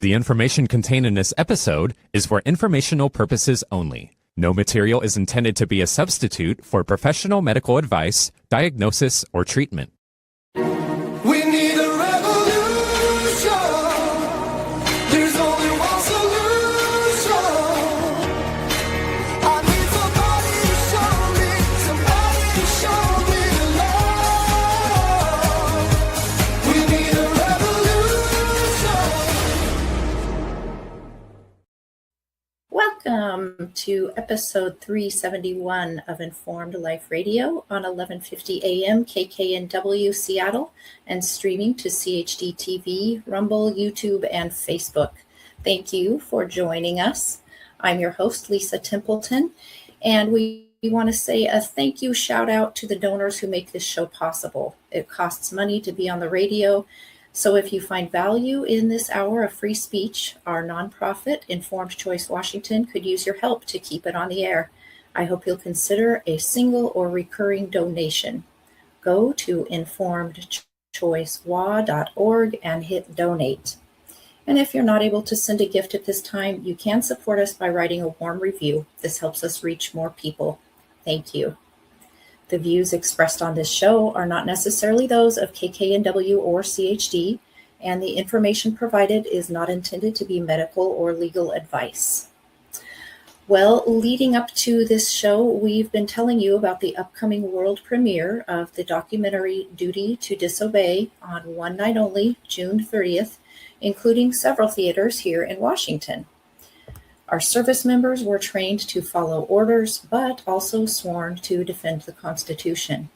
The information contained in this episode is for informational purposes only. No material is intended to be a substitute for professional medical advice, diagnosis, or treatment. We need a revolution. There's only one solution. I need somebody to show me the love. We need a revolution. Welcome to episode 371 of Informed Life Radio on 1150 AM KKNW Seattle and streaming to CHD TV, Rumble, YouTube, and Facebook. Thank you for joining us. I'm your host, Lisa Templeton, and we want to say a thank you shout out to the donors who make this show possible. It costs money to be on the radio, so if you find value in this hour of free speech, our nonprofit, Informed Choice Washington, could use your help to keep it on the air. I hope you'll consider a single or recurring donation. Go to informedchoicewa.org and hit donate. And if you're not able to send a gift at this time, you can support us by writing a warm review. This helps us reach more people. Thank you. The views expressed on this show are not necessarily those of KKNW or CHD, and the information provided is not intended to be medical or legal advice. Well, leading up to this show, we've been telling you about the upcoming world premiere of the documentary Duty to Disobey on one night only, June 30th, including several theaters here in Washington. Our service members were trained to follow orders, but also sworn to defend the Constitution.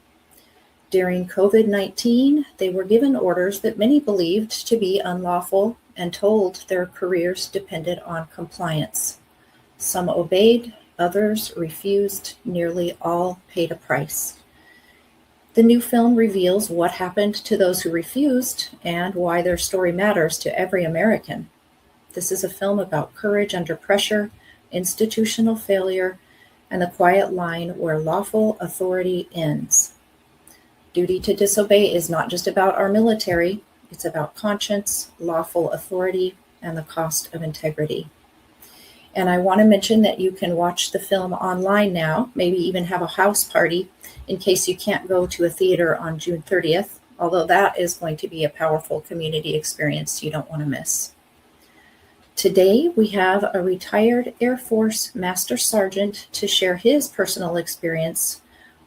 During COVID-19, they were given orders that many believed to be unlawful and told their careers depended on compliance. Some obeyed, others refused, nearly all paid a price. The new film reveals what happened to those who refused and why their story matters to every American. This is a film about courage under pressure, institutional failure, and the quiet line where lawful authority ends. Duty to Disobey is not just about our military, it's about conscience, lawful authority, and the cost of integrity. And I want to mention that you can watch the film online now, maybe even have a house party in case you can't go to a theater on June 30th, although that is going to be a powerful community experience you don't want to miss. Today, we have a retired Air Force Master Sergeant to share his personal experience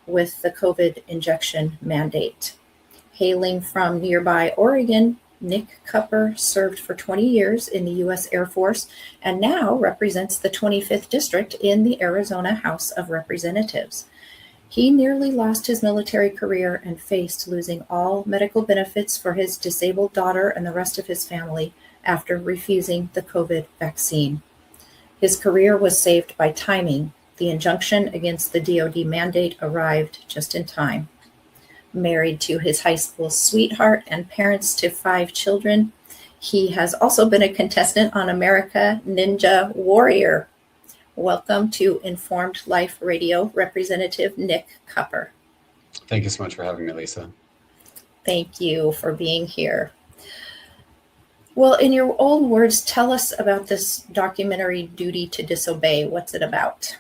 with the COVID injection mandate. Hailing from nearby Oregon, Nick Kupper served for 20 years in the U.S. Air Force and now represents the 25th District in the Arizona House of Representatives. He nearly lost his military career and faced losing all medical benefits for his disabled daughter and the rest of his family after refusing the COVID vaccine. His career was saved by timing. The injunction against the DoD mandate arrived just in time. Married to his high school sweetheart and parents to 5 children, he has also been a contestant on America Ninja Warrior. Welcome to Informed Life Radio, Representative Nick Kupper. Thank you so much for having me, Lisa. Thank you for being here. Well, in your own words, tell us about this documentary, Duty to Disobey. What's it about?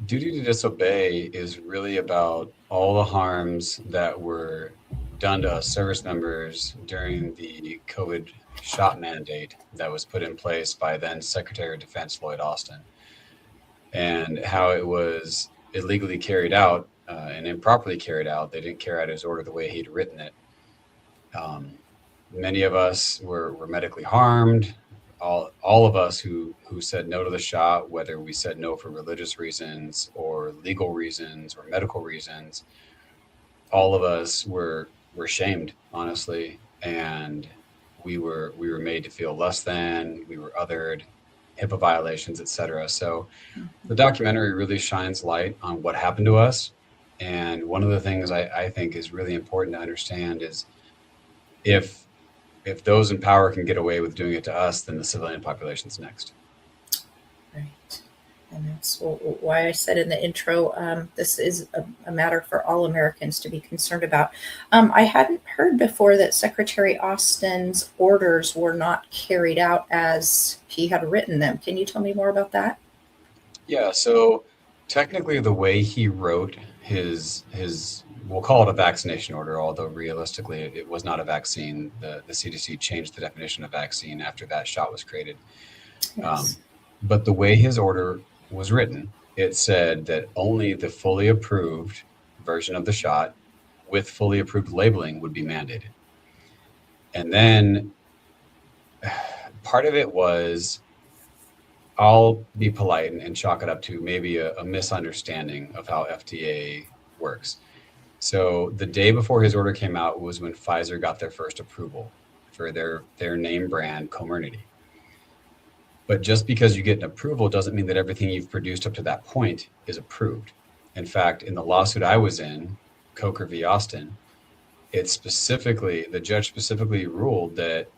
Duty to Disobey is really about all the harms that were done to us service members during the COVID shot mandate that was put in place by then Secretary of Defense Lloyd Austin, and how it was illegally carried out and improperly carried out. They didn't carry out his order the way he'd written it. Many of us were medically harmed. All of us who said no to the shot, whether we said no for religious reasons or legal reasons or medical reasons, all of us were shamed, honestly, and we were made to feel less than, we were othered, HIPAA violations, etc. So the documentary really shines light on what happened to us. And one of the things I think is really important to understand is if those in power can get away with doing it to us, then the civilian population's next. Right. And that's why I said in the intro, this is a matter for all Americans to be concerned about. I hadn't heard before that Secretary Austin's orders were not carried out as he had written them. Can you tell me more about that? Yeah, so technically the way he wrote his we'll call it a vaccination order, although realistically it was not a vaccine. The CDC changed the definition of vaccine after that shot was created. Yes. But the way his order was written, it said that only the fully approved version of the shot with fully approved labeling would be mandated. And then part of it was, I'll be polite and chalk it up to maybe a misunderstanding of how FDA works. So the day before his order came out was when Pfizer got their first approval for their name brand Comirnaty. But just because you get an approval doesn't mean that everything you've produced up to that point is approved. In fact, in the lawsuit I was in, Coker v. Austin, the judge specifically ruled that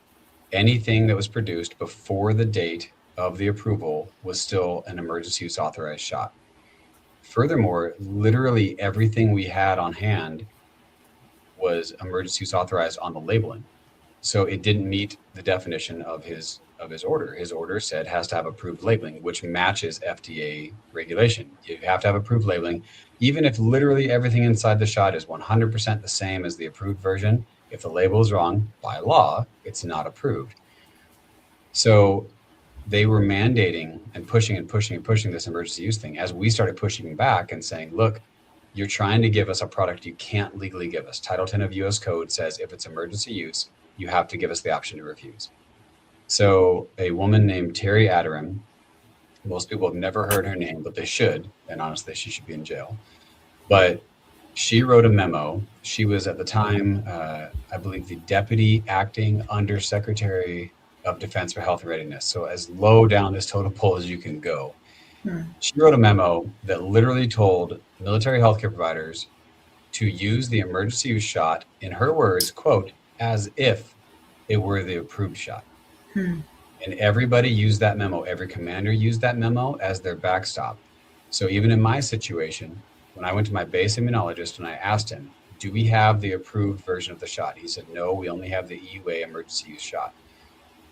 anything that was produced before the date of the approval was still an emergency use authorized shot. Furthermore, literally everything we had on hand was emergency use authorized on the labeling. So it didn't meet the definition of his order. His order said has to have approved labeling, which matches FDA regulation. You have to have approved labeling, even if literally everything inside the shot is 100% the same as the approved version. If the label is wrong, by law, it's not approved. So they were mandating and pushing this emergency use thing as we started pushing back and saying, look, you're trying to give us a product you can't legally give us. Title 10 of US Code says if it's emergency use, you have to give us the option to refuse. So a woman named Terry Aderim, most people have never heard her name, but they should, and honestly, she should be in jail. But she wrote a memo. She was at the time, I believe, the Deputy Acting Undersecretary of Defense for Health and Readiness. So as low down this totem pole as you can go. She wrote a memo that literally told military healthcare providers to use the emergency use shot, in her words, quote, as if it were the approved shot. And everybody used that memo. Every commander used that memo as their backstop. So even in my situation, when I went to my base immunologist and I asked him, do we have the approved version of the shot? He said, no, we only have the EUA emergency use shot.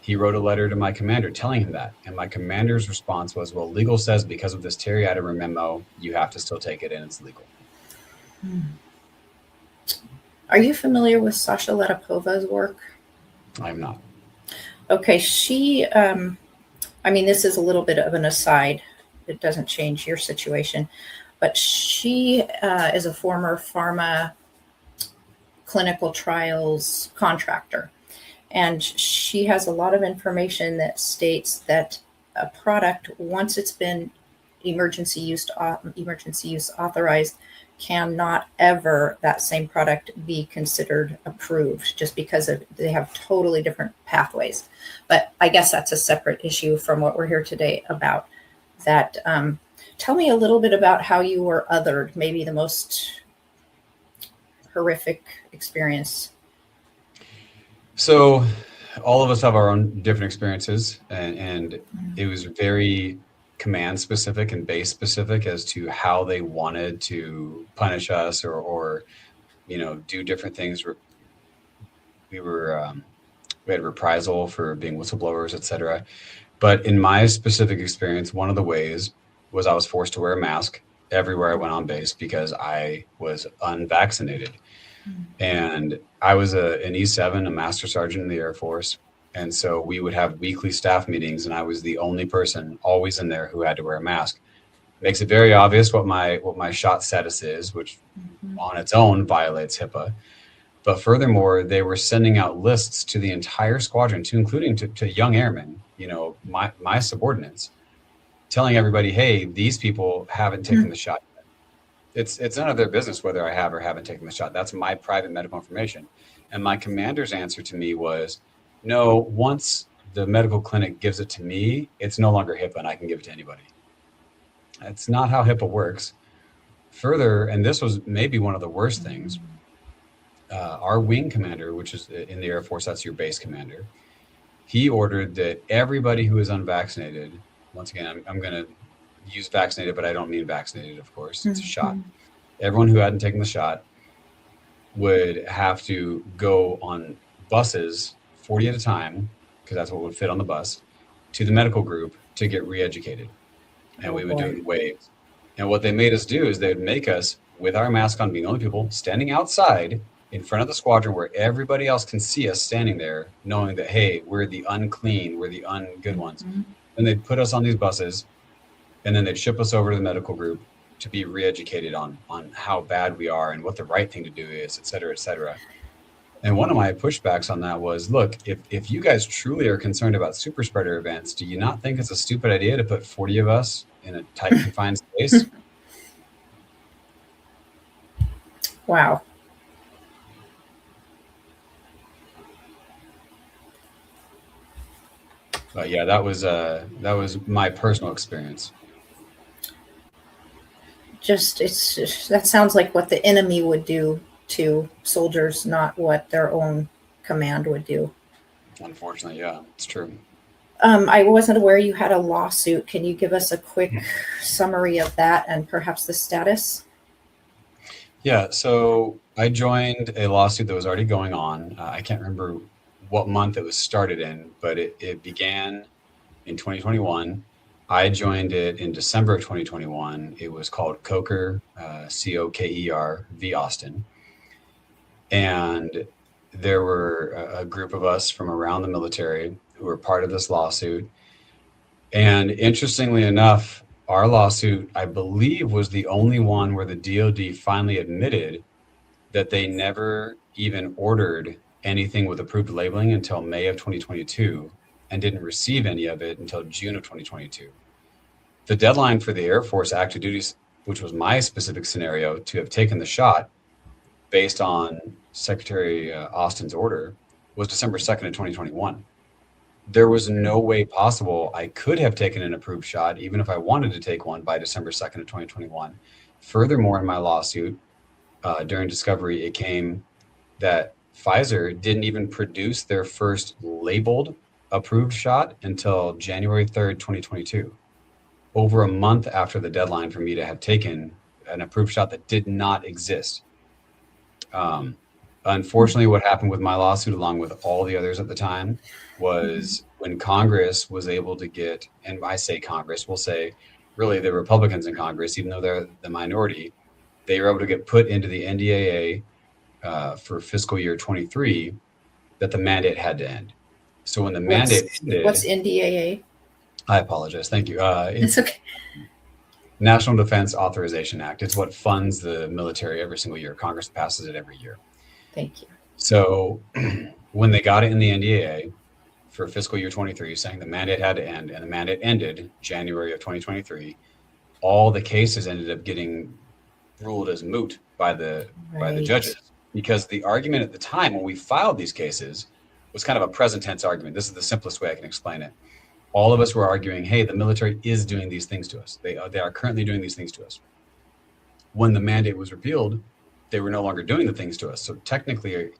He wrote a letter to my commander telling him that. And my commander's response was, well, legal says because of this Terry Aderim memo, you have to still take it and it's legal. Are you familiar with Sasha Letipova's work? I'm not. Okay, she, this is a little bit of an aside. It doesn't change your situation, but she is a former pharma clinical trials contractor. And she has a lot of information that states that a product, once it's been emergency use authorized, cannot ever that same product be considered approved just because they have totally different pathways. But I guess that's a separate issue from what we're here today about. That tell me a little bit about how you were othered, maybe the most horrific experience. So all of us have our own different experiences, and it was very command specific and base specific as to how they wanted to punish us or do different things. We had reprisal for being whistleblowers, etc. But in my specific experience, one of the ways was I was forced to wear a mask everywhere I went on base because I was unvaccinated. And I was an E7, a master sergeant in the Air Force. And so we would have weekly staff meetings, and I was the only person always in there who had to wear a mask. Makes it very obvious what my shot status is, which on its own violates HIPAA. But furthermore, they were sending out lists to the entire squadron, including to young airmen, my subordinates, telling everybody, hey, these people haven't taken the shot. It's none of their business whether I have or haven't taken the shot. That's my private medical information. And my commander's answer to me was, no, once the medical clinic gives it to me, it's no longer HIPAA and I can give it to anybody. That's not how HIPAA works. Further, and this was maybe one of the worst things, our wing commander, which is in the Air Force, that's your base commander, he ordered that everybody who is unvaccinated, once again, I'm going to use vaccinated, but I don't mean vaccinated, of course. It's a shot. Everyone who hadn't taken the shot would have to go on buses, 40 at a time, because that's what would fit on the bus, to the medical group to get re-educated. And Oh, we would do boy. it in waves. And what they made us do is they would make us, with our mask on, being the only people, standing outside in front of the squadron where everybody else can see us standing there, knowing that, hey, we're the unclean, we're the ungood ones. And they'd put us on these buses, and then they'd ship us over to the medical group to be re-educated on how bad we are and what the right thing to do is, et cetera, et cetera. And one of my pushbacks on that was, look, if you guys truly are concerned about super spreader events, do you not think it's a stupid idea to put 40 of us in a tight confined space? Wow. But yeah, that was my personal experience. That sounds like what the enemy would do to soldiers, not what their own command would do. Unfortunately, yeah, it's true. I wasn't aware you had a lawsuit. Can you give us a quick summary of that and perhaps the status? Yeah, so I joined a lawsuit that was already going on. I can't remember what month it was started in, but it began in 2021. I joined it in December of 2021. It was called Coker, Coker v. Austin. And there were a group of us from around the military who were part of this lawsuit. And interestingly enough, our lawsuit, I believe, was the only one where the DoD finally admitted that they never even ordered anything with approved labeling until May of 2022 and didn't receive any of it until June of 2022. The deadline for the Air Force active duties, which was my specific scenario, to have taken the shot based on Secretary Austin's order, was December 2nd of 2021. There was no way possible I could have taken an approved shot, even if I wanted to take one, by December 2nd of 2021. Furthermore, in my lawsuit, during discovery, it came that Pfizer didn't even produce their first labeled approved shot until January 3rd, 2022, over a month after the deadline for me to have taken an approved shot that did not exist. Unfortunately, what happened with my lawsuit, along with all the others at the time, was when Congress was able to get, and I say Congress, we'll say really the Republicans in Congress, even though they're the minority, they were able to get put into the NDAA for fiscal year 23, that the mandate had to end. So when the mandate ended, What's NDAA? I apologize. Thank you. It's okay. National Defense Authorization Act. It's what funds the military every single year. Congress passes it every year. Thank you. So when they got it in the NDAA for fiscal year 23, saying the mandate had to end, and the mandate ended January of 2023, all the cases ended up getting ruled as moot by the Right. judges, because the argument at the time when we filed these cases was kind of a present tense argument. This is the simplest way I can explain it. All of us were arguing, hey, the military is doing these things to us. They are currently doing these things to us. When the mandate was repealed, they were no longer doing the things to us. So technically,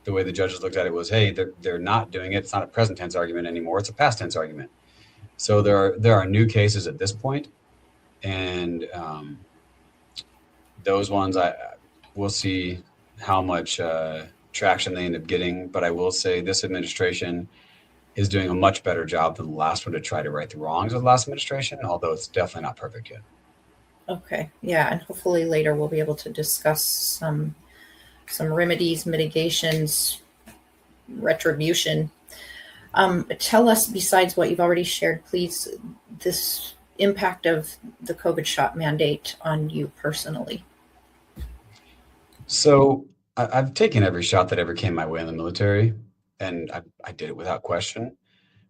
the way the judges looked at it was, hey, they're not doing it. It's not a present tense argument anymore. It's a past tense argument. So there are new cases at this point, and those ones we'll see how much traction they end up getting. But I will say this administration is doing a much better job than the last one to try to right the wrongs of the last administration, although it's definitely not perfect yet. Okay. Yeah, and hopefully later we'll be able to discuss some remedies, mitigations, retribution. Tell us, besides what you've already shared, please, this impact of the COVID shot mandate on you personally. So I've taken every shot that ever came my way in the military, and I did it without question.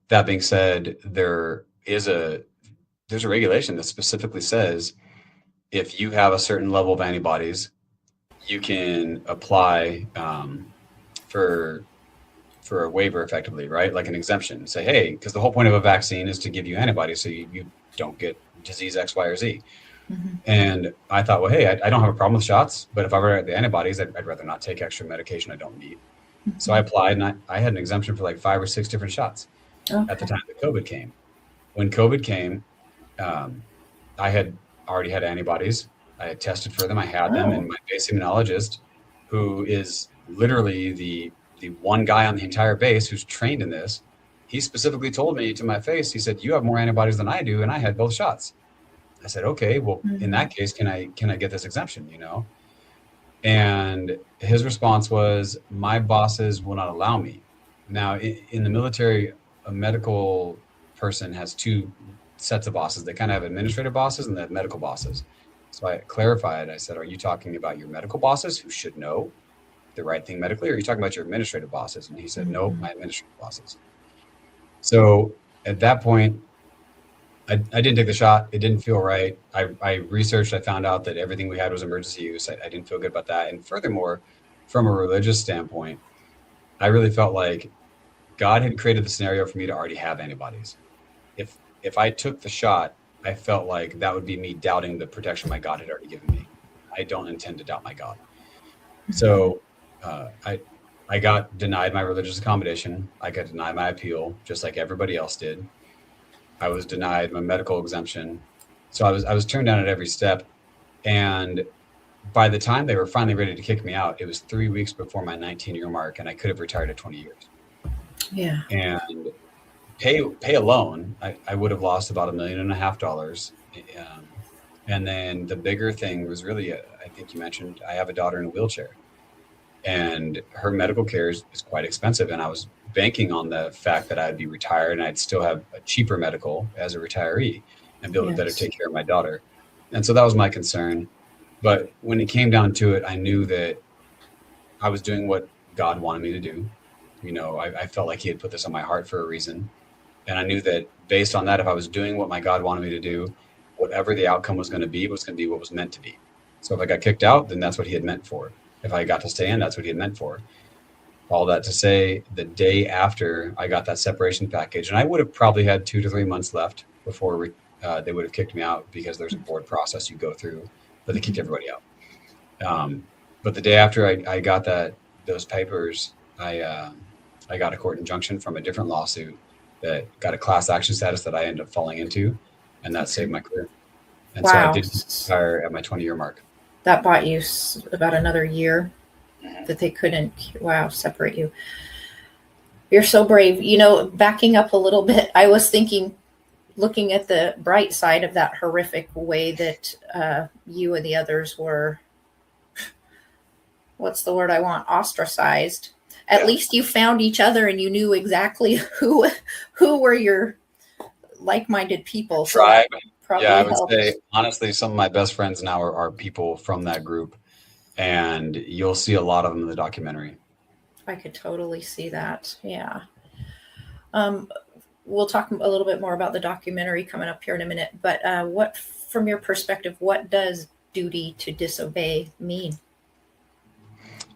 That being said, there's a regulation that specifically says if you have a certain level of antibodies, you can apply for a waiver effectively, right? Like an exemption. Say, hey, because the whole point of a vaccine is to give you antibodies so you don't get disease X, Y, or Z. Mm-hmm. And I thought, well, hey, I don't have a problem with shots, but if I were at the antibodies, I'd rather not take extra medication I don't need. Mm-hmm. So I applied, and I had an exemption for like 5 or 6 different shots at the time that COVID came. When COVID came, I had already had antibodies. I had tested for them. I had them, Oh. and my base immunologist, who is literally the one guy on the entire base who's trained in this, he specifically told me to my face. He said, "You have more antibodies than I do, and I had both shots." I said, "Okay, well, in Mhm. that case, can I get this exemption? You know?" And his response was, "My bosses will not allow me." Now, in the military, a medical person has two sets of bosses. They kind of have administrative bosses and they have medical bosses. So I clarified. I said, "Are you talking about your medical bosses who should know the right thing medically, or are you talking about your administrative bosses?" And he said, "No, Mhm. my administrative bosses." So at that point, I didn't take the shot. It didn't feel right. I researched. I found out that everything we had was emergency use. I didn't feel good about that. And furthermore, from a religious standpoint, I really felt like God had created the scenario for me to already have antibodies. If I took the shot, I felt like that would be me doubting the protection my God had already given me. I don't intend to doubt my God. So I got denied my religious accommodation. I got denied my appeal, just like everybody else did. I was denied my medical exemption. So I was turned down at every step. And by the time they were finally ready to kick me out, it was 3 weeks before my 19-year mark, and I could have retired at 20 years. Yeah. And pay alone, I would have lost about $1.5 million. And then the bigger thing was really, I think you mentioned, I have a daughter in a wheelchair, and her medical care is quite expensive. And I was banking on the fact that I'd be retired and I'd still have a cheaper medical as a retiree and be able to better Yes. take care of my daughter. And so that was my concern. But when it came down to it, I knew that I was doing what God wanted me to do. You know, I felt like He had put this on my heart for a reason. And I knew that based on that, if I was doing what my God wanted me to do, whatever the outcome was going to be what was meant to be. So if I got kicked out, then that's what He had meant for. If I got to stay in, that's what He had meant for. All that to say, the day after I got that separation package, and I would have probably had 2 to 3 months left before they would have kicked me out, because there's a board process you go through, but they kicked everybody out. But the day after I got those papers, I got a court injunction from a different lawsuit that got a class action status that I ended up falling into, and that saved my career. And so I Wow. did retire at my 20-year mark. That bought you about another year that they couldn't, wow, separate you. You're so brave. You know, backing up a little bit, I was thinking, looking at the bright side of that horrific way that you and the others were, what's the word I want, ostracized. At Yeah. least you found each other and you knew exactly who were your like-minded people. So that Tribe. probably Yeah, I would helped. say honestly, some of my best friends now are people from that group, and you'll see a lot of them in the documentary. I could totally see that. Yeah. Um, we'll talk a little bit more about the documentary coming up here in a minute. But what, from your perspective, what does duty to disobey mean?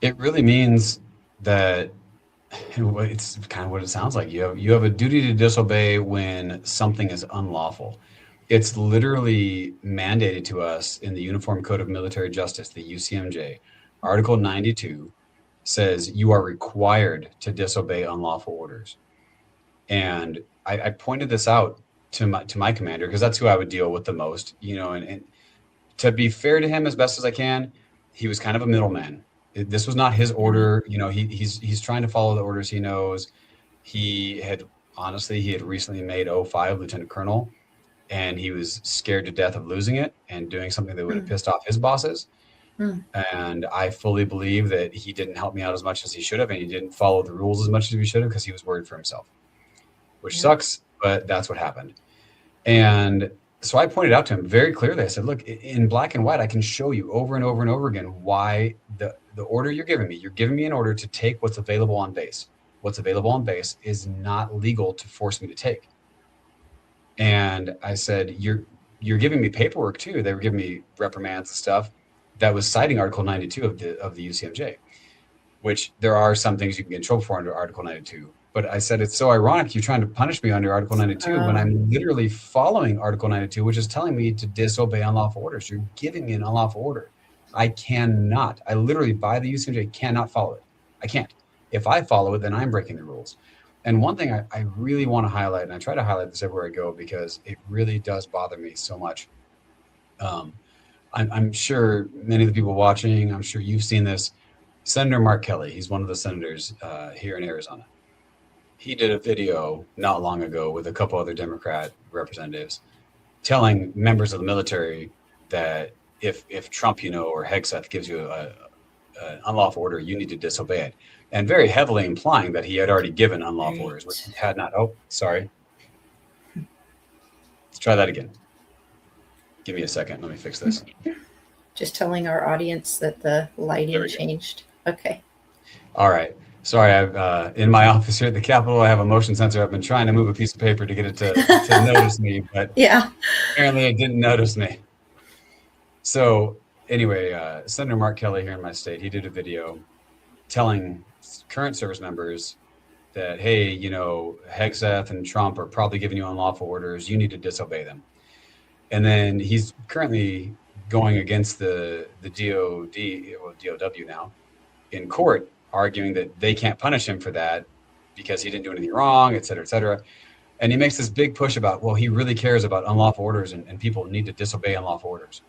It really means that it's kind of what it sounds like. You have a duty to disobey when something is unlawful. It's literally mandated to us in the Uniform Code of Military Justice, the UCMJ. Article 92 says you are required to disobey unlawful orders. And I pointed this out to my commander, because that's who I would deal with the most, you know, and to be fair to him as best as I can, he was kind of a middleman. This was not his order. You know, he's trying to follow the orders he knows. He had recently made O5 lieutenant colonel, and he was scared to death of losing it and doing something that would have pissed off his bosses. Mm. And I fully believe that he didn't help me out as much as he should have, and he didn't follow the rules as much as he should have, because he was worried for himself, which Yeah. sucks, but that's what happened. And so I pointed out to him very clearly. I said, "Look, in black and white, I can show you over and over and over again why the order you're giving me an order to take what's available on base. What's available on base is not legal to force me to take." And I said, "You're giving me paperwork too." They were giving me reprimands and stuff that was citing Article 92 of the UCMJ, which there are some things you can get in trouble for under Article 92. But I said, "It's so ironic you're trying to punish me under Article 92 when I'm literally following Article 92, which is telling me to disobey unlawful orders. You're giving me an unlawful order. I literally, by the UCMJ, cannot follow it. I can't. If I follow it, then I'm breaking the rules." And one thing I really want to highlight, and I try to highlight this everywhere I go because it really does bother me so much. Um, I'm sure many of the people watching, I'm sure you've seen this. Senator Mark Kelly, he's one of the senators here in Arizona. He did a video not long ago with a couple other Democrat representatives telling members of the military that if Trump, or Hegseth gives you an unlawful order, you need to disobey it, and very heavily implying that he had already given unlawful orders, which he had not. Oh, sorry. Let's try that again. Give me a second. Let me fix this. Just telling our audience that the There lighting we go. changed. Okay. All right. Sorry, I've in my office here at the Capitol, I have a motion sensor. I've been trying to move a piece of paper to get it to notice me, but Yeah. apparently it didn't notice me. So anyway, Senator Mark Kelly here in my state, he did a video telling current service members that, hey, Hegseth and Trump are probably giving you unlawful orders. You need to disobey them. And then he's currently going against the DOD, or DOW now, in court, arguing that they can't punish him for that because he didn't do anything wrong, et cetera, et cetera. And he makes this big push about, well, he really cares about unlawful orders and people need to disobey unlawful orders.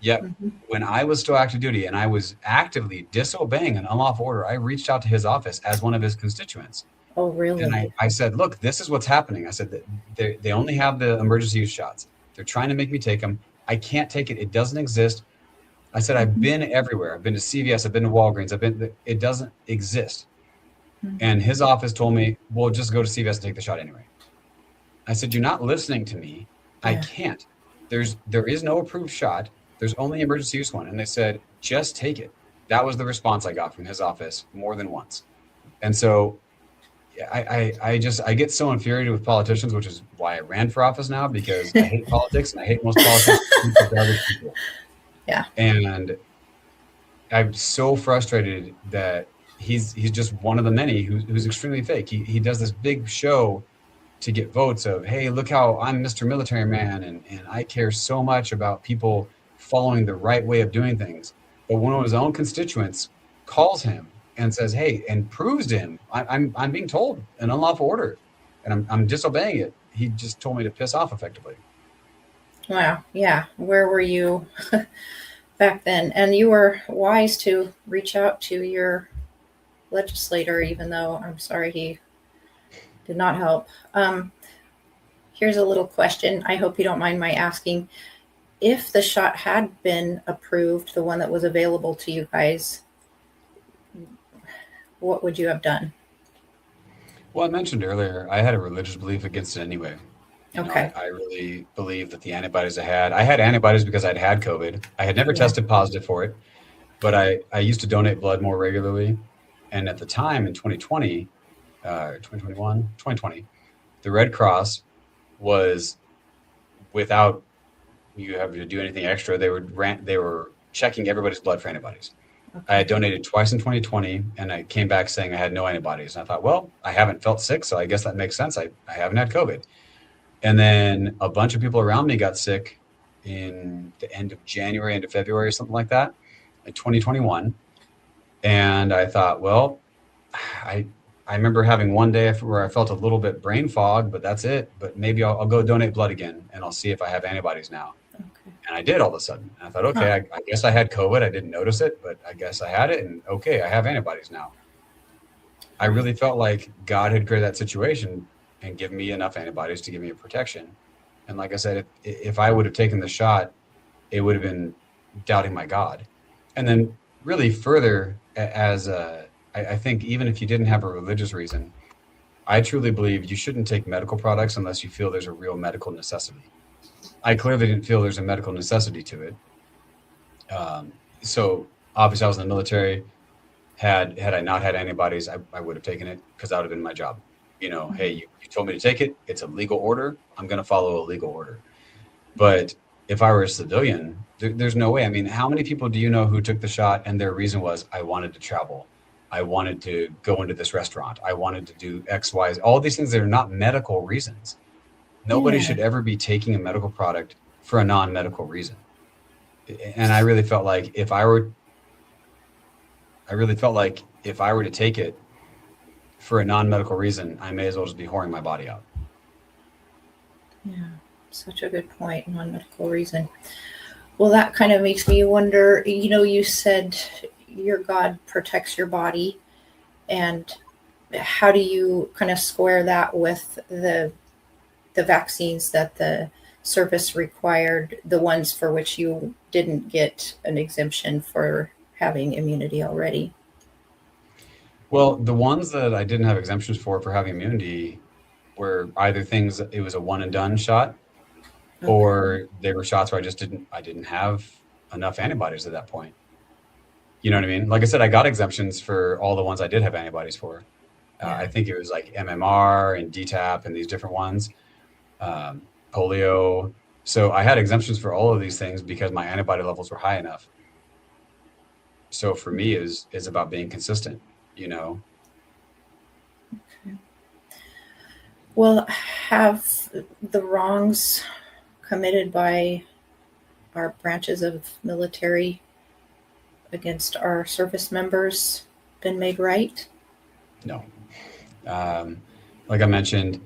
Yet when I was still active duty and I was actively disobeying an unlawful order, I reached out to his office as one of his constituents. Oh, really? And I said, look, this is what's happening. I said that they only have the emergency use shots. They're trying to make me take them. I can't take it. It doesn't exist. I said, I've been everywhere. I've been to CVS. I've been to Walgreens. It doesn't exist. And his office told me, well, just go to CVS and take the shot anyway. I said, you're not listening to me. I Yeah. can't. There is no approved shot. There's only emergency use one. And they said, just take it. That was the response I got from his office more than once. And so I get so infuriated with politicians, which is why I ran for office now, because I hate politics and I hate most politicians. They're garbage people. Yeah. And I'm so frustrated that he's just one of the many who's extremely fake. He does this big show to get votes of, hey, look how I'm Mr. Military Man and I care so much about people following the right way of doing things. But one of his own constituents calls him and says, hey, and proves to him, I'm being told an unlawful order and I'm disobeying it. He just told me to piss off effectively. Wow. Yeah. Where were you back then? And you were wise to reach out to your legislator, even though I'm sorry he did not help. Here's a little question. I hope you don't mind my asking. If the shot had been approved, the one that was available to you guys, what would you have done? Well, I mentioned earlier, I had a religious belief against it anyway. Okay. I really believe that the antibodies I had antibodies because I'd had COVID. I had never tested positive for it, but I used to donate blood more regularly. And at the time in 2020, 2020, the Red Cross was, without you having to do anything extra, they were checking everybody's blood for antibodies. I had donated twice in 2020 and I came back saying I had no antibodies. And I thought, well, I haven't felt sick, so I guess that makes sense. I haven't had COVID. And then a bunch of people around me got sick in the end of January, end of February, something like that, in 2021. And I thought, well, I remember having one day where I felt a little bit brain fog, but that's it. But maybe I'll go donate blood again and I'll see if I have antibodies now. Okay. And I did all of a sudden. And I thought, okay, I guess I had COVID. I didn't notice it, but I guess I had it. And okay, I have antibodies now. I really felt like God had created that situation and given me enough antibodies to give me a protection. And like I said, if I would have taken the shot, it would have been doubting my God. And then really further, I think even if you didn't have a religious reason, I truly believe you shouldn't take medical products unless you feel there's a real medical necessity. I clearly didn't feel there's a medical necessity to it. So obviously I was in the military. Had I not had antibodies, I would have taken it because that would have been my job. Hey, you told me to take it. It's a legal order. I'm going to follow a legal order. But if I were a civilian, there's no way. I mean, how many people do you know who took the shot and their reason was, I wanted to travel. I wanted to go into this restaurant. I wanted to do X, Y, Z. All these things that are not medical reasons. Nobody should ever be taking a medical product for a non-medical reason. And I really felt like if I were to take it for a non-medical reason, I may as well just be whoring my body out. Yeah, such a good point. Non-medical reason. Well, that kind of makes me wonder, you said your God protects your body, and how do you kind of square that with the vaccines that the service required, the ones for which you didn't get an exemption for having immunity already? Well, the ones that I didn't have exemptions for having immunity were either things it was a one and done shot, Okay. or they were shots where I didn't have enough antibodies at that point. You know what I mean? Like I said, I got exemptions for all the ones I did have antibodies for. I think it was like MMR and DTaP and these different ones, polio. So I had exemptions for all of these things because my antibody levels were high enough. So for me, is about being consistent. You know, Well, have the wrongs committed by our branches of military against our service members been made right? no. Like I mentioned,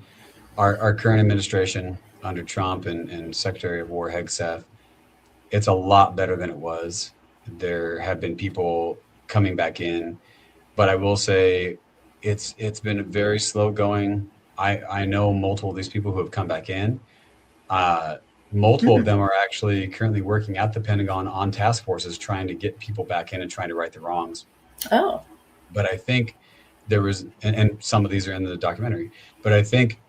our current administration under Trump and Secretary of War Hegseth, it's a lot better than it was. There have been people coming back in, but I will say it's been very slow going. I know multiple of these people who have come back in. Multiple of them are actually currently working at the Pentagon on task forces trying to get people back in and trying to right the wrongs. Oh, But I think there was, and some of these are in the documentary, but I think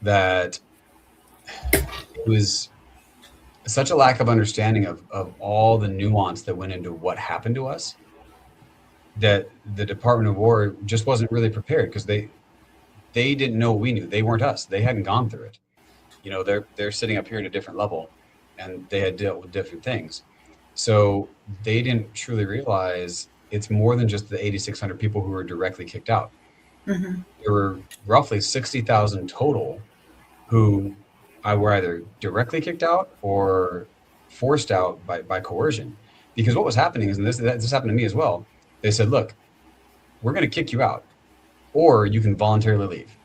that it was such a lack of understanding of all the nuance that went into what happened to us that the Department of War just wasn't really prepared, because they didn't know what we knew. They weren't us. They hadn't gone through it. You know, they're sitting up here at a different level, and they had dealt with different things. So they didn't truly realize it's more than just the 8,600 people who were directly kicked out. mm-hmm. There were roughly 60,000 total who were either directly kicked out or forced out by coercion. Because what was happening is, and this happened to me as well, they said, look, we're going to kick you out, or you can voluntarily leave.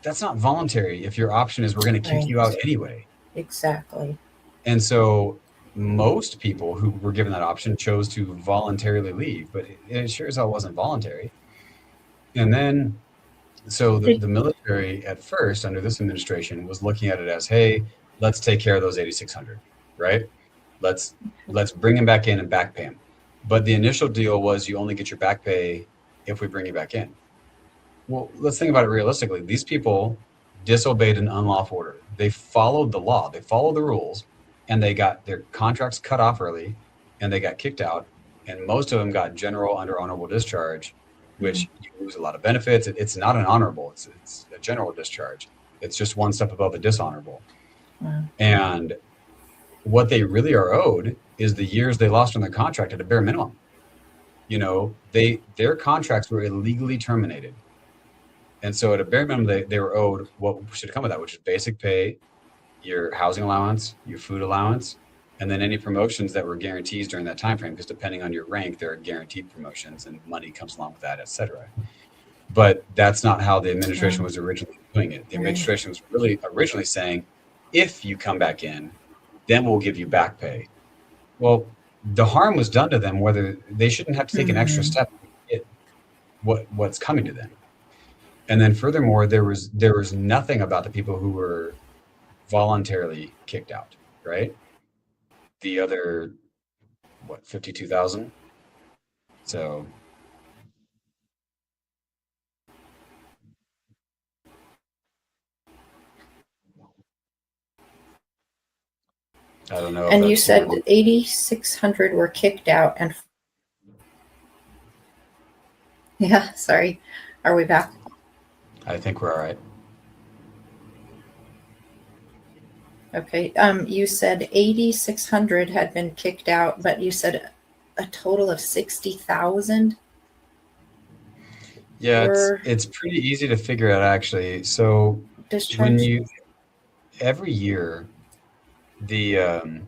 That's not voluntary if your option is we're going to kick you out anyway. Exactly. And so most people who were given that option chose to voluntarily leave, but it sure as hell wasn't voluntary. And then, so the military at first, under this administration, was looking at it as, hey, let's take care of those 8,600, right? Let's bring them back in and back pay them. But the initial deal was you only get your back pay if we bring you back in. Well, let's think about it realistically. These people disobeyed an unlawful order. They followed the law. They followed the rules, and they got their contracts cut off early, and they got kicked out. And most of them got general under honorable discharge, which you lose a lot of benefits. It's not an honorable. It's a general discharge. It's just one step above a dishonorable. Wow. And what they really are owed is the years they lost on their contract at a bare minimum. You know, their contracts were illegally terminated. And so at a bare minimum, they were owed what should come with that, which is basic pay, your housing allowance, your food allowance, and then any promotions that were guarantees during that time frame, because depending on your rank, there are guaranteed promotions and money comes along with that, et cetera. But that's not how the administration was originally doing it. The administration was really originally saying, if you come back in, then we'll give you back pay. Well, the harm was done to them, whether they shouldn't have to take an extra step to get what's coming to them. And then furthermore, there was nothing about the people who were voluntarily kicked out, right? The other, 52,000? So I don't know. And you said 8,600 were kicked out, and yeah, sorry. Are we back? I think we're all right. Okay. You said 8,600 had been kicked out, but you said a total of 60,000. Yeah, were it's pretty easy to figure out, actually. So when discharged. every year the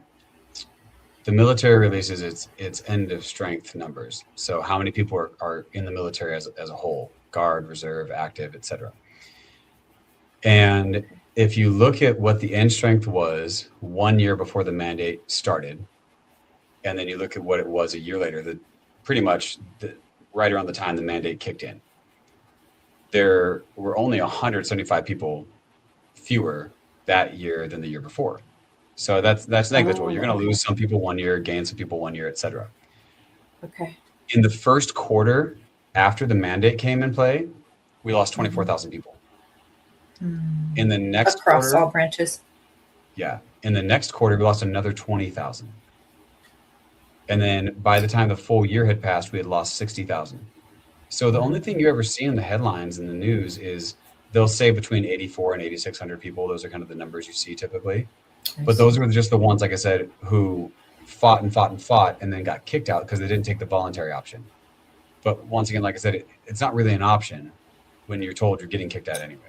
military releases its end of strength numbers. So how many people are in the military as a whole, guard, reserve, active, etc. And if you look at what the end strength was 1 year before the mandate started, And then you look at what it was a year later, pretty much right around the time the mandate kicked in. There were only 175 people fewer that year than the year before. So that's negligible. You're going to lose some people one year, gain some people one year, et cetera. Okay. In the first quarter after the mandate came in play, we lost 24,000 people. In the next Across quarter, all branches. yeah. In the next quarter, we lost another 20,000. And then by the time the full year had passed, we had lost 60,000. So the only thing you ever see in the headlines in the news is they'll say between 84 and 8,600 people. Those are kind of the numbers you see typically. But those were just the ones, like I said, who fought and then got kicked out because they didn't take the voluntary option. But once again, like I said, it's not really an option when you're told you're getting kicked out anyway.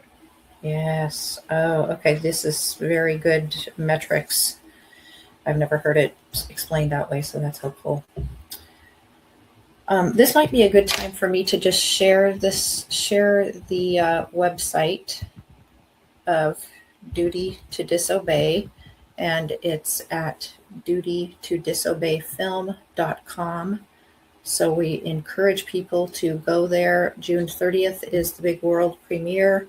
Yes. Oh, okay. This is very good metrics. I've never heard it explained that way, so that's helpful. This might be a good time for me to just share the website of Duty to Disobey, and it's at dutytodisobeyfilm.com. So we encourage people to go there. June 30th is the big world premiere,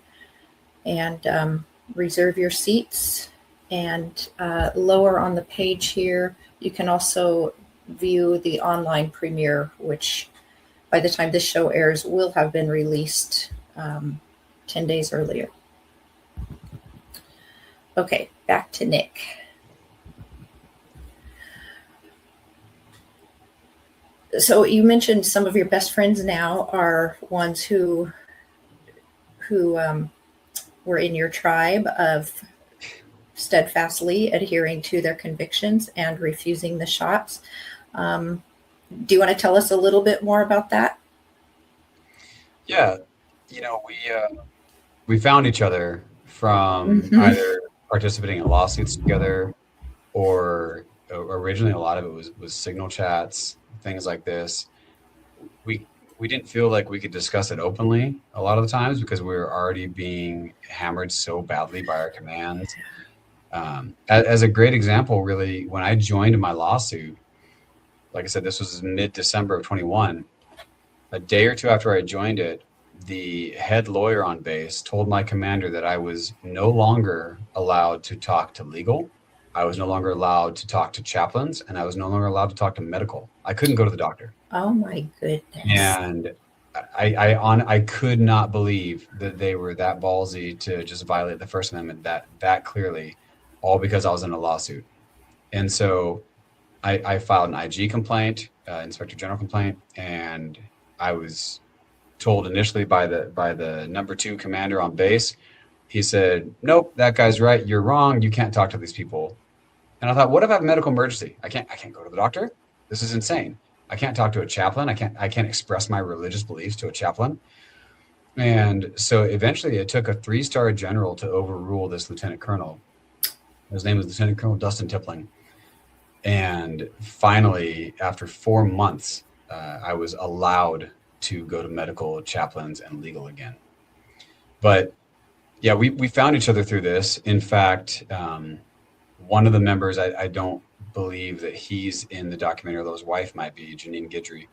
and reserve your seats. And lower on the page here, you can also view the online premiere, which by the time this show airs will have been released 10 days earlier. Okay, back to Nick. So you mentioned some of your best friends now are ones who were in your tribe of steadfastly adhering to their convictions and refusing the shots. Do you want to tell us a little bit more about that? Yeah, we found each other from either participating in lawsuits together, or originally a lot of it was signal chats, things like this. We didn't feel like we could discuss it openly a lot of the times because we were already being hammered so badly by our commands. As a great example, really, when I joined my lawsuit, like I said, this was mid-December of 21. A day or two after I joined it, the head lawyer on base told my commander that I was no longer allowed to talk to legal. I was no longer allowed to talk to chaplains, and I was no longer allowed to talk to medical. I couldn't go to the doctor. Oh my goodness. And I could not believe that they were that ballsy to just violate the First Amendment that clearly, all because I was in a lawsuit. And so I filed an IG complaint, Inspector General complaint, and I was told initially by the number 2 commander on base. He said, "Nope, that guy's right. You're wrong. You can't talk to these people." And I thought, what if I have a medical emergency? I can't go to the doctor. This is insane. I can't talk to a chaplain. I can't express my religious beliefs to a chaplain. And so eventually it took a 3-star general to overrule this lieutenant colonel. His name was Lieutenant Colonel Dustin Tippling. And finally, after 4 months, I was allowed to go to medical, chaplains, and legal again. But yeah, we found each other through this. In fact, one of the members, I don't believe that he's in the documentary, although his wife might be, Janine Guidry.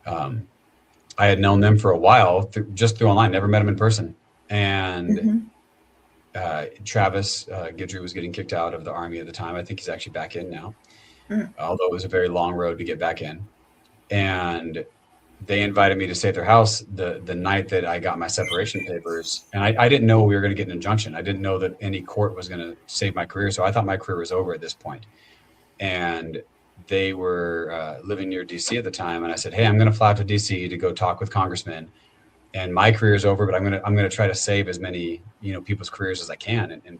I had known them for a while, just through online, never met him in person. And Travis Guidry was getting kicked out of the Army at the time. I think he's actually back in now, although it was a very long road to get back in. And they invited me to stay at their house the night that I got my separation papers. And I didn't know we were going to get an injunction. I didn't know that any court was going to save my career. So I thought my career was over at this point. And they were living near DC at the time. And I said, "Hey, I'm going to fly out to DC to go talk with congressmen. And my career is over, but I'm going to try to save as many, people's careers as I can." And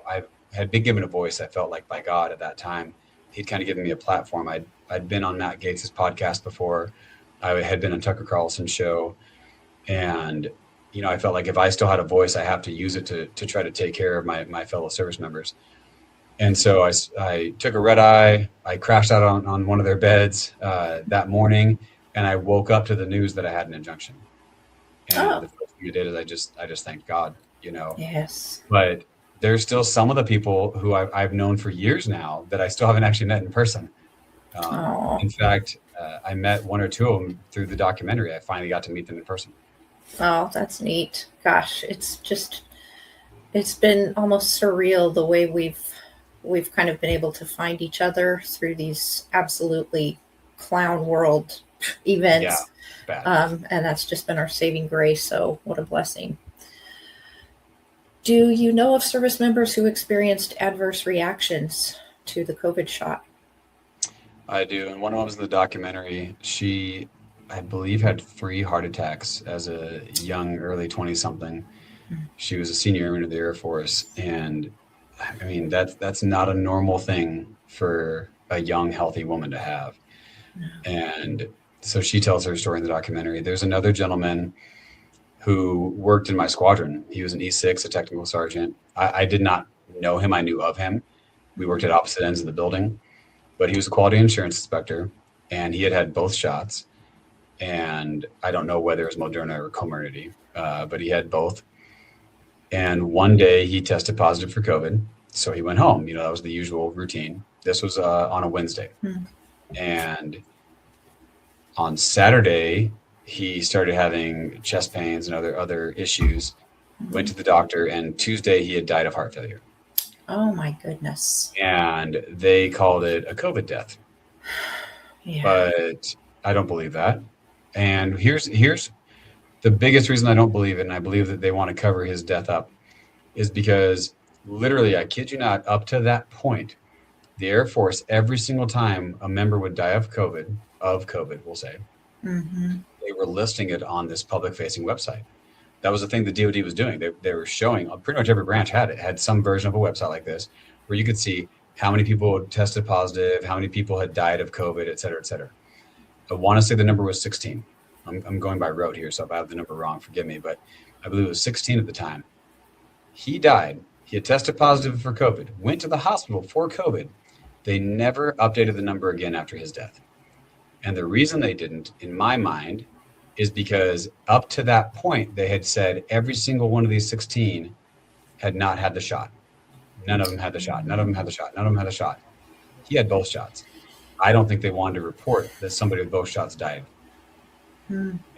I had been given a voice. I felt like by God at that time, he'd kind of given me a platform. I'd been on Matt Gaetz's podcast before. I had been on Tucker Carlson's show, and I felt like if I still had a voice, I have to use it to try to take care of my fellow service members. And so I took a red eye. I crashed out on one of their beds that morning, and I woke up to the news that I had an injunction. And the first thing I did is I just thanked God, Yes. But there's still some of the people who I've known for years now that I still haven't actually met in person. Oh, In fact, I met one or two of them through the documentary. I finally got to meet them in person. oh, that's neat. Gosh, it's been almost surreal the way we've kind of been able to find each other through these absolutely clown world Yeah, events. bad. And that's just been our saving grace. So what a blessing. Do you know of service members who experienced adverse reactions to the COVID shot? I do. And one of them was in the documentary. She, I believe, had 3 heart attacks as a young, early 20 something. She was a senior airman of the Air Force. And I mean, that's not a normal thing for a young, healthy woman to have. And so she tells her story in the documentary. There's another gentleman who worked in my squadron. He was an E6, a technical sergeant. I did not know him. I knew of him. We worked at opposite ends of the building, but he was a quality insurance inspector, and he had had both shots. And I don't know whether it was Moderna or Comirnaty, but he had both. And one day he tested positive for COVID, so he went home. That was the usual routine. This was on a Wednesday. And on Saturday, he started having chest pains and other issues. Went to the doctor, and Tuesday he had died of heart failure. Oh my goodness. And they called it a COVID death. Yeah. But I don't believe that. And here's the biggest reason I don't believe it, and I believe that they want to cover his death up, is because literally, I kid you not, up to that point, the Air Force, every single time a member would die of COVID, we'll say, they were listing it on this public-facing website. That was the thing the DoD was doing. They were showing, pretty much every branch had some version of a website like this, where you could see how many people tested positive, how many people had died of COVID, et cetera, et cetera. I want to say the number was 16. I'm going by rote here, so if I have the number wrong, forgive me, but I believe it was 16 at the time. He died. He had tested positive for COVID, went to the hospital for COVID. They never updated the number again after his death. And the reason they didn't, in my mind, is because up to that point, they had said every single one of these 16 had not had the shot. None of them had the shot. None of them had the shot. None of them had the shot. He had both shots. I don't think they wanted to report that somebody with both shots died.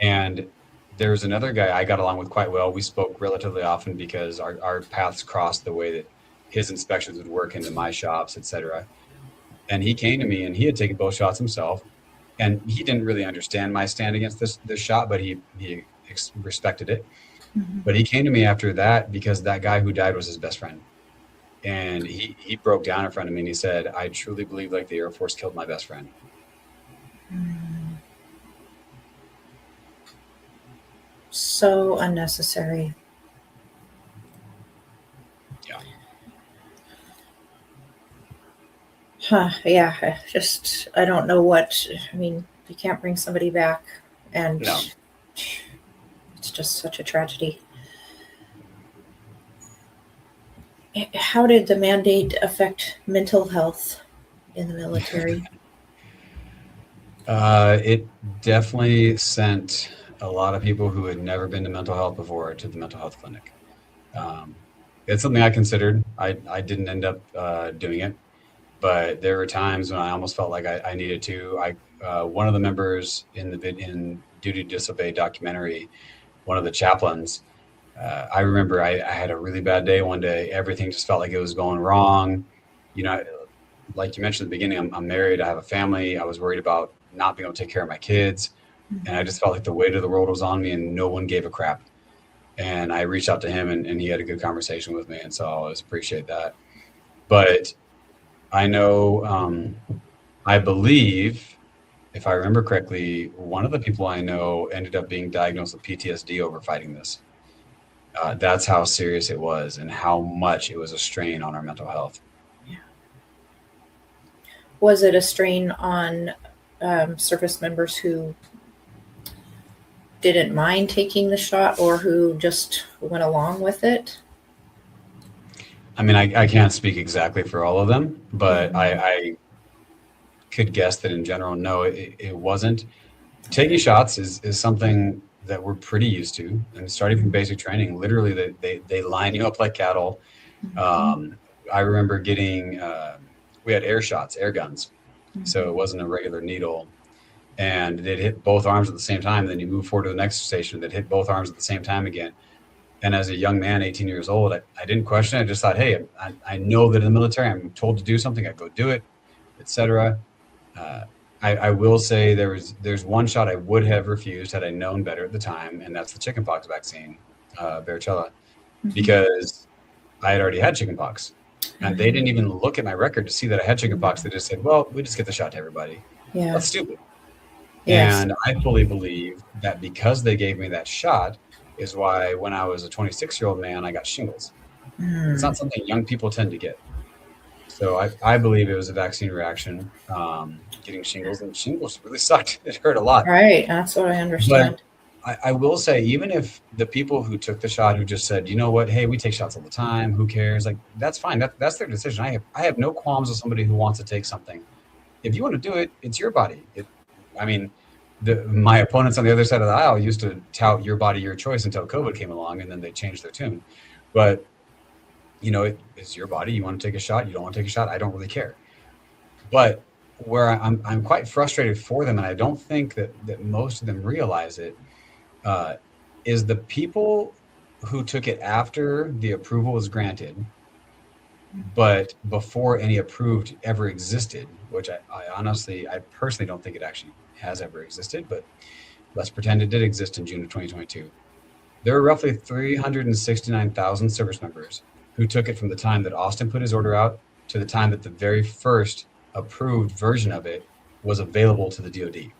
And there was another guy I got along with quite well. We spoke relatively often because our paths crossed the way that his inspections would work into my shops, et cetera. And he came to me, and he had taken both shots himself. And he didn't really understand my stand against this shot, but he respected it. But he came to me after that because that guy who died was his best friend. And he broke down in front of me, and he said, I truly believe like the Air Force killed my best friend. So unnecessary. Yeah. Yeah, I don't know I mean, you can't bring somebody back, and No. it's just such a tragedy. How did the mandate affect mental health in the military? It definitely sent a lot of people who had never been to mental health before to the mental health clinic. It's something I considered. I didn't end up doing it, but there were times when I almost felt like I needed to. One of the members in Duty Disobey documentary, one of the chaplains, I remember I had a really bad day one day. Everything just felt like it was going wrong. Like you mentioned at the beginning, I'm married. I have a family. I was worried about not being able to take care of my kids. And I just felt like the weight of the world was on me, and no one gave a crap. And I reached out to him, and he had a good conversation with me. And so I always appreciate that. But I know, I believe, if I remember correctly, one of the people I know ended up being diagnosed with PTSD over fighting this. That's how serious it was and how much it was a strain on our mental health. Was it a strain on service members who didn't mind taking the shot, or who just went along with it? I mean, I can't speak exactly for all of them, but I could guess that in general, no, it wasn't. Taking shots is something that we're pretty used to. And starting from basic training, literally they line you up like cattle. I remember getting, we had air shots, air guns. So it wasn't a regular needle. And they'd hit both arms at the same time. Then you move forward to the next station, they'd hit both arms at the same time again. And as a young man, 18 years old, I didn't question it. I just thought, hey, I know that in the military, I'm told to do something, I go do it, etc. Uh, I will say there's one shot I would have refused had I known better at the time, and that's the chickenpox vaccine, varicella, Mhm. because I had already had chickenpox. And they didn't even look at my record to see that I had chickenpox. They just said, well, we just get the shot to everybody. Yeah. That's stupid. Yes. And I fully believe that because they gave me that shot is why when I was a 26-year-old man, I got shingles. It's not something young people tend to get. So I believe it was a vaccine reaction, getting shingles, and shingles really sucked. It hurt a lot. Right. That's what I But understand. I will say, even if the people who took the shot who just said, you know what, hey, we take shots all the time, who cares? Like, that's fine. That's their decision. I have no qualms with somebody who wants to take something. If you want to do it, it's your body. I mean, my opponents on the other side of the aisle used to tout your body, your choice until COVID came along, and then they changed their tune. But it's your body. You want to take a shot, you don't want to take a shot. I don't really care. But where I'm quite frustrated for them, and I don't think that most of them realize it, is the people who took it after the approval was granted, but before any approved ever existed, which I personally don't think it actually has ever existed, but let's pretend it did exist in June of 2022. There are roughly 369,000 service members who took it from the time that Austin put his order out to the time that the very first approved version of it was available to the DoD.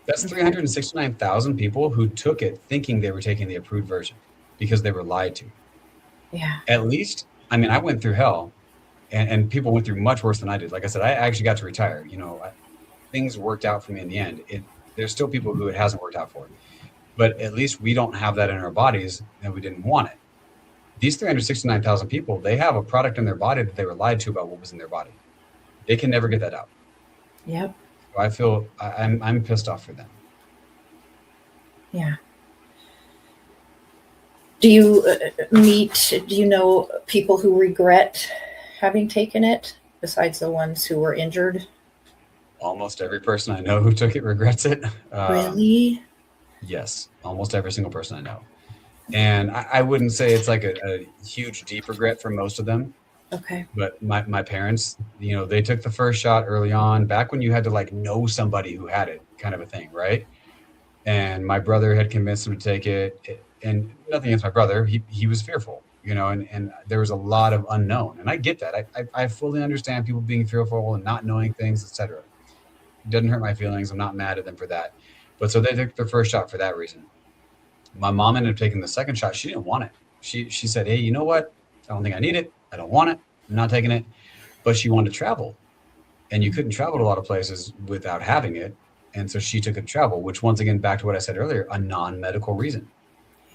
That's 369,000 people who took it thinking they were taking the approved version because they were lied to. Yeah. At least, I mean, I went through hell, and people went through much worse than I did. Like I said, I actually got to retire. Things worked out for me in the end. There's still people who it hasn't worked out for. But at least we don't have that in our bodies, and we didn't want it. These 369,000 people, they have a product in their body that they were lied to about what was in their body. They can never get that out. Yep. So I feel I'm pissed off for them. Yeah. Do you do you know people who regret having taken it besides the ones who were injured? Almost every person I know who took it regrets it. Really? Yes, almost every single person I know. And I wouldn't say it's like a huge, deep regret for most of them. Okay. But my parents, they took the first shot early on, back when you had to like know somebody who had it, kind of a thing, right? And my brother had convinced him to take it. And nothing against my brother, he was fearful, and there was a lot of unknown. And I get that. I fully understand people being fearful and not knowing things, etc. It doesn't hurt my feelings. I'm not mad at them for that. But so they took their first shot for that reason. My mom ended up taking the second shot. She didn't want it. She said, hey, you know what? I don't think I need it. I don't want it. I'm not taking it. But she wanted to travel. And you couldn't travel to a lot of places without having it. And so she took it to travel, which once again, back to what I said earlier, a non-medical reason.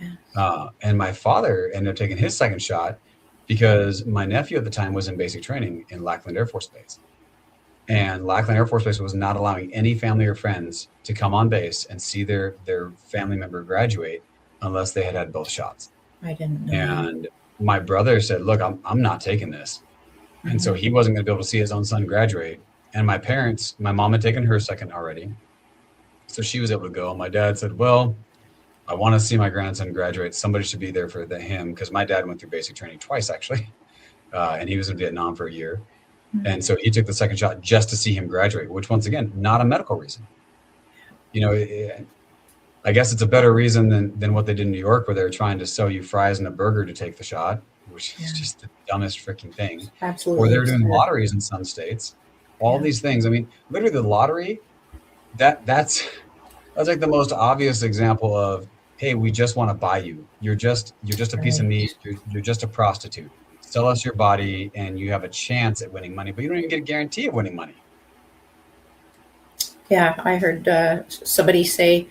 Yeah. And my father ended up taking his second shot because my nephew at the time was in basic training in Lackland Air Force Base. And Lackland Air Force Base was not allowing any family or friends to come on base and see their family member graduate unless they had had both shots. I didn't know. And my brother said, look, I'm not taking this. And so he wasn't going to be able to see his own son graduate. And my parents, my mom had taken her second already. So she was able to go. My dad said, well, I want to see my grandson graduate. Somebody should be there for him, because my dad went through basic training twice, actually. And he was in Vietnam for a year. And so he took the second shot just to see him graduate, which once again, not a medical reason. I guess it's a better reason than what they did in New York, where they were trying to sell you fries and a burger to take the shot, which is just the dumbest freaking thing. Absolutely. Or they're doing absurd. lotteries in some states. All Yeah. these things. I mean, literally the lottery, that's like the most obvious example of, hey, we just want to buy you. You're just a piece of Right. meat. You're just a prostitute. Sell us your body and you have a chance at winning money, but you don't even get a guarantee of winning money. Yeah, I heard somebody say,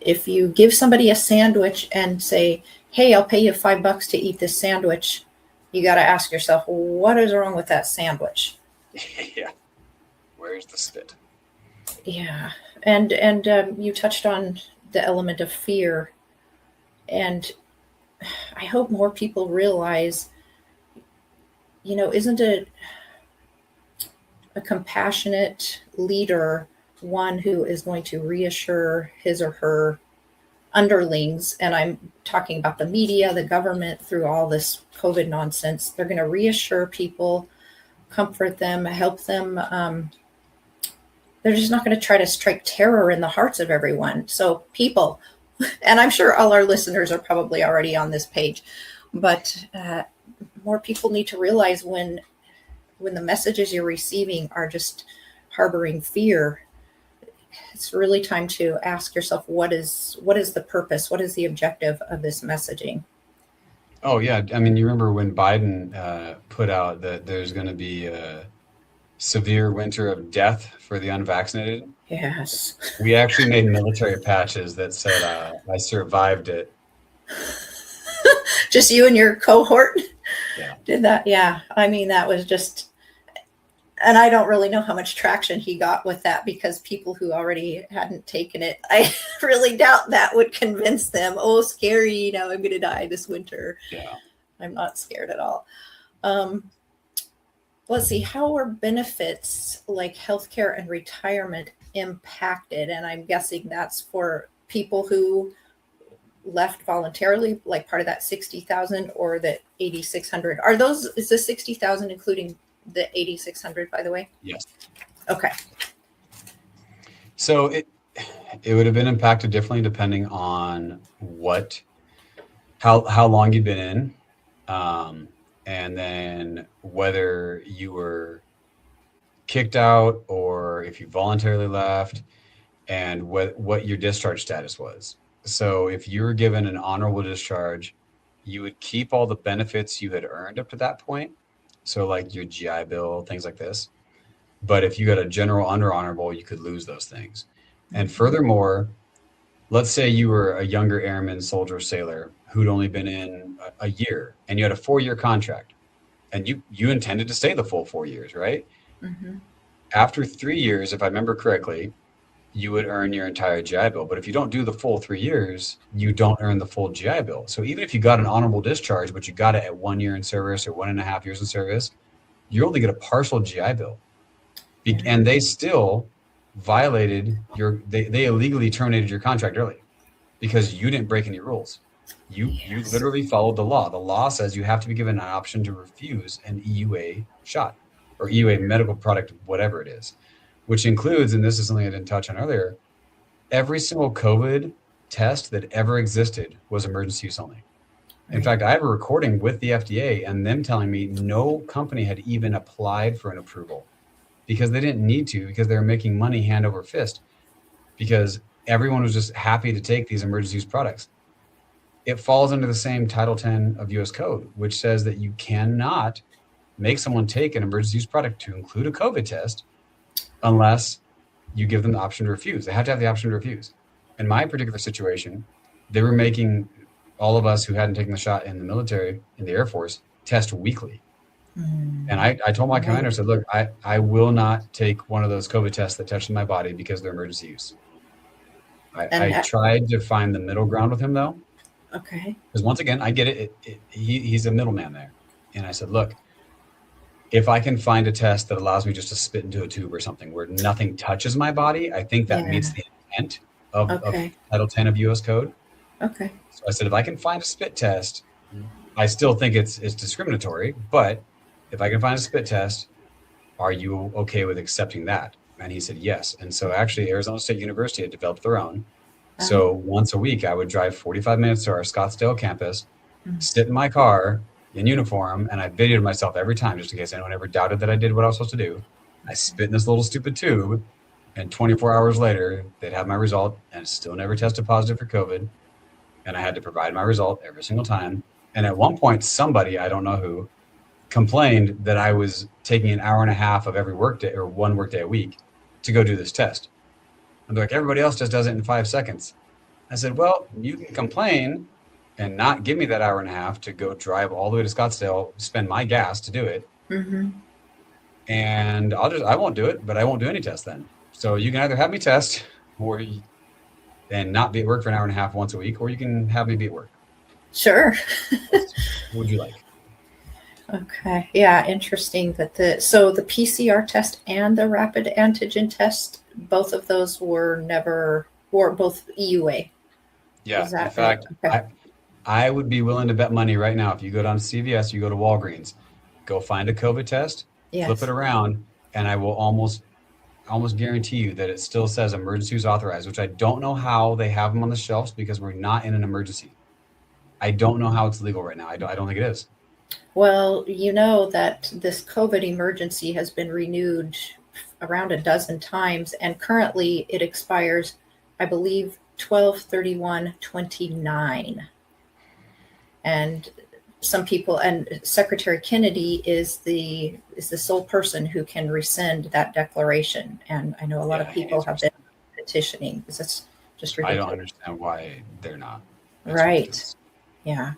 if you give somebody a sandwich and say, hey, I'll pay you $5 to eat this sandwich, you got to ask yourself, what is wrong with that sandwich? Yeah. Where's the spit? Yeah. And you touched on the element of fear. And I hope more people realize, isn't it a compassionate leader, one who is going to reassure his or her underlings, and I'm talking about the media, the government, through all this COVID nonsense. They're going to reassure people, comfort them, help them. They're just not going to try to strike terror in the hearts of everyone. So people, and I'm sure all our listeners are probably already on this page, but more people need to realize when the messages you're receiving are just harboring fear, it's really time to ask yourself, what is the purpose? What is the objective of this messaging? Oh yeah, I mean, you remember when Biden put out that there's going to be a severe winter of death for the unvaccinated? Yes. We actually made military patches that said, "I survived it." Just you and your cohort Yeah. did that? Yeah. I mean, that was just, and I don't really know how much traction he got with that, because people who already hadn't taken it, I really doubt that would convince them. Oh, scary, I'm going to die this winter. Yeah. I'm not scared at all. Let's see, how are benefits like healthcare and retirement impacted? And I'm guessing that's for people who left voluntarily, like part of that 60,000 or the 8,600. Is the 60,000 including the 8,600, by the way? Yes. Okay. So it would have been impacted differently depending on how long you'd been in, and then whether you were kicked out or if you voluntarily left, and what your discharge status was. So if you were given an honorable discharge, you would keep all the benefits you had earned up to that point. So like your GI Bill, things like this. But if you got a general under honorable, you could lose those things. And furthermore, let's say you were a younger airman, soldier, sailor who'd only been in a year, and you had a 4-year contract, and you intended to stay the full 4 years, right? Mm-hmm. After 3 years, if I remember correctly, you would earn your entire GI Bill. But if you don't do the full 3 years, you don't earn the full GI Bill. So even if you got an honorable discharge, but you got it at 1 year in service or 1.5 years in service, you only get a partial GI Bill. And they still violated they illegally terminated your contract early because you didn't break any rules. You literally followed the law. The law says you have to be given an option to refuse an EUA shot or EUA medical product, whatever it is, which includes, and this is something I didn't touch on earlier, every single COVID test that ever existed was emergency use only. In fact, I have a recording with the FDA and them telling me no company had even applied for an approval because they didn't need to, because they were making money hand over fist, because everyone was just happy to take these emergency use products. It falls under the same Title 10 of US Code, which says that you cannot make someone take an emergency use product to include a COVID test unless you give them the option to refuse. They have to have the option to refuse. In my particular situation, they were making all of us who hadn't taken the shot in the military, in the Air Force, test weekly. And I told my commander, I said, look, I will not take one of those COVID tests that touched my body because they're emergency use. I tried to find the middle ground with him, though. Okay. Because once again, I get it. He's a middleman there. And I said, look, if I can find a test that allows me just to spit into a tube or something where nothing touches my body, I think that meets the intent of Title 10 of US Code. Okay. So I said, if I can find a spit test, I still think it's discriminatory, but if I can find a spit test, are you okay with accepting that? And he said, yes. And so actually Arizona State University had developed their own. So once a week I would drive 45 minutes to our Scottsdale campus, sit in my car in uniform, and I videoed myself every time just in case anyone ever doubted that I did what I was supposed to do. I spit in this little stupid tube, and 24 hours later, they'd have my result, and it still never tested positive for COVID. And I had to provide my result every single time. And at one point, somebody, I don't know who, complained that I was taking an hour and a half of every workday or one workday a week to go do this test. And they're like, everybody else just does it in 5 seconds. I said, well, you can complain and not give me that hour and a half to go drive all the way to Scottsdale, spend my gas to do it. And I won't do it, but I won't do any tests then. So you can either have me test and not be at work for an hour and a half once a week, or you can have me be at work. Sure. What would you like? Okay. Yeah, interesting that the PCR test and the rapid antigen test, both of those were both EUA. Yeah. Is In that right? fact, Okay. I would be willing to bet money right now. If you go down to CVS, you go to Walgreens, go find a COVID test, flip Yes. it around, and I will almost guarantee you that it still says emergency use authorized, which I don't know how they have them on the shelves because we're not in an emergency. I don't know how it's legal right now. I don't think it is. Well, you know that this COVID emergency has been renewed around a dozen times, and currently it expires, I believe, 12/31/29. And some people, and Secretary Kennedy is the sole person who can rescind that declaration. And I know a lot of Yeah, people have been petitioning because it's just I don't ridiculous. understand why they're not. It's Right. ridiculous. Yeah.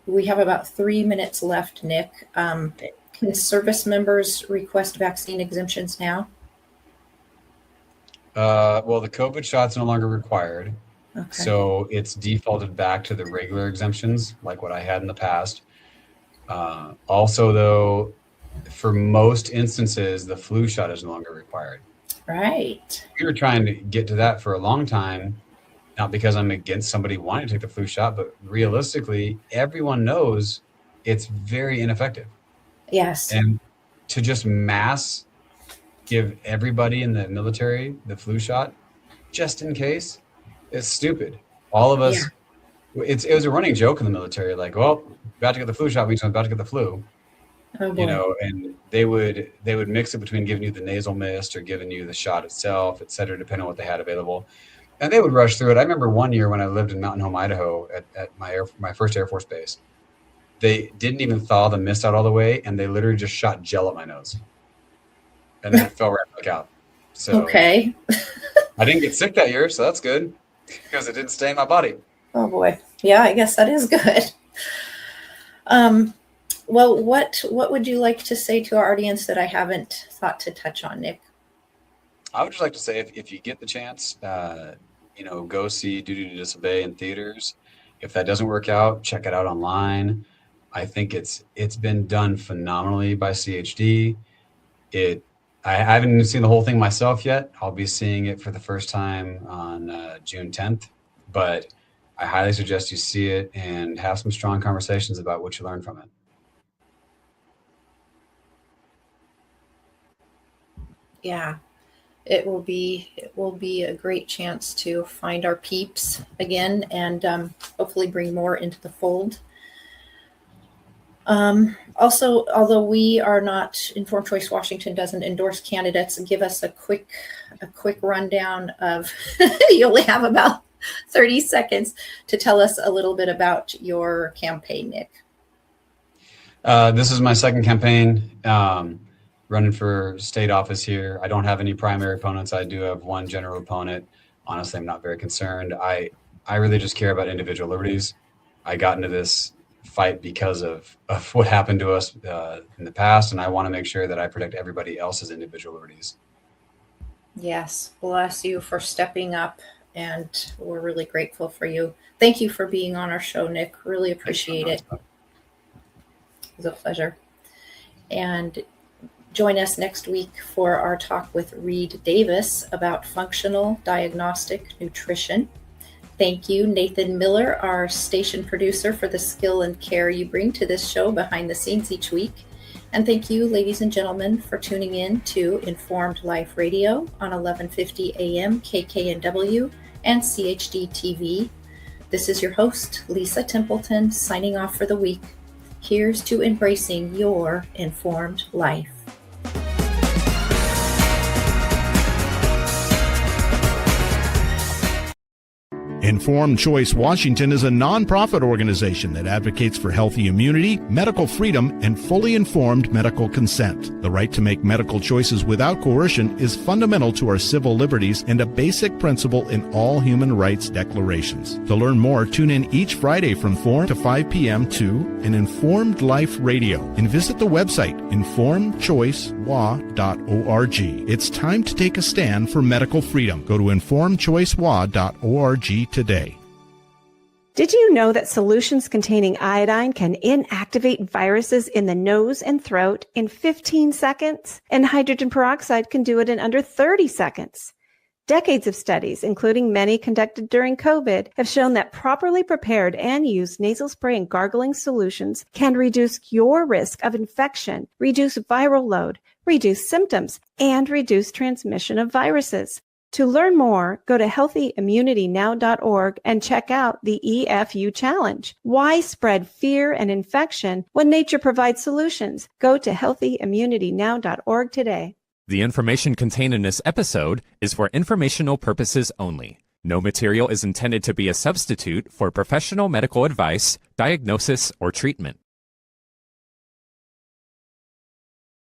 We have about 3 minutes left, Nick. Can service members request vaccine exemptions now? Well, the COVID shot's no longer required. Okay. So it's defaulted back to the regular exemptions, like what I had in the past. Also, though, for most instances, the flu shot is no longer required. Right. We were trying to get to that for a long time, not because I'm against somebody wanting to take the flu shot, but realistically, everyone knows it's very ineffective. Yes. And to just mass give everybody in the military the flu shot, just in case, it's stupid. All of us, it was a running joke in the military, like, well, about to get the flu shot means I'm about to get the flu. Oh boy. You know, and they would mix it between giving you the nasal mist or giving you the shot itself, et cetera, depending on what they had available. And they would rush through it. I remember one year when I lived in Mountain Home, Idaho, at my first Air Force base, they didn't even thaw the mist out all the way, and they literally just shot gel at my nose, and then it fell right back out. So Okay. I didn't get sick that year, so that's good because it didn't stay in my body. Oh boy. Yeah, I guess that is good. Well, what would you like to say to our audience that I haven't thought to touch on, Nick? I would just like to say, if you get the chance, go see Duty to Disobey in theaters. If that doesn't work out, check it out online. I think it's been done phenomenally by CHD. I haven't even seen the whole thing myself yet. I'll be seeing it for the first time on June 10th, but I highly suggest you see it and have some strong conversations about what you learned from it. Yeah. It will be a great chance to find our peeps again and hopefully bring more into the fold. Also, although we are not, Informed Choice Washington doesn't endorse candidates, give us a quick rundown of, you only have about 30 seconds to tell us a little bit about your campaign, Nick. This is my second campaign, running for state office here. I don't have any primary opponents. I do have one general opponent. Honestly, I'm not very concerned. I really just care about individual liberties. I got into this fight because of what happened to us in the past, and I want to make sure that I protect everybody else's individual liberties. Yes, bless you for stepping up, and we're really grateful for you. Thank you for being on our show, Nick. Really appreciate it. It was a pleasure. And join us next week for our talk with Reed Davis about functional diagnostic nutrition. Thank you, Nathan Miller, our station producer, for the skill and care you bring to this show behind the scenes each week. And thank you, ladies and gentlemen, for tuning in to Informed Life Radio on 1150 AM KKNW and CHD TV. This is your host, Lisa Templeton, signing off for the week. Here's to embracing your informed life. Informed Choice Washington is a nonprofit organization that advocates for healthy immunity, medical freedom, and fully informed medical consent. The right to make medical choices without coercion is fundamental to our civil liberties and a basic principle in all human rights declarations. To learn more, tune in each Friday from 4 to 5 p.m. to an Informed Life Radio and visit the website informedchoicewa.org. It's time to take a stand for medical freedom. Go to informedchoicewa.org today. Did you know that solutions containing iodine can inactivate viruses in the nose and throat in 15 seconds? And hydrogen peroxide can do it in under 30 seconds. Decades of studies, including many conducted during COVID, have shown that properly prepared and used nasal spray and gargling solutions can reduce your risk of infection, reduce viral load, reduce symptoms, and reduce transmission of viruses. To learn more, go to healthyimmunitynow.org and check out the EFU Challenge. Why spread fear and infection when nature provides solutions? Go to healthyimmunitynow.org today. The information contained in this episode is for informational purposes only. No material is intended to be a substitute for professional medical advice, diagnosis, or treatment.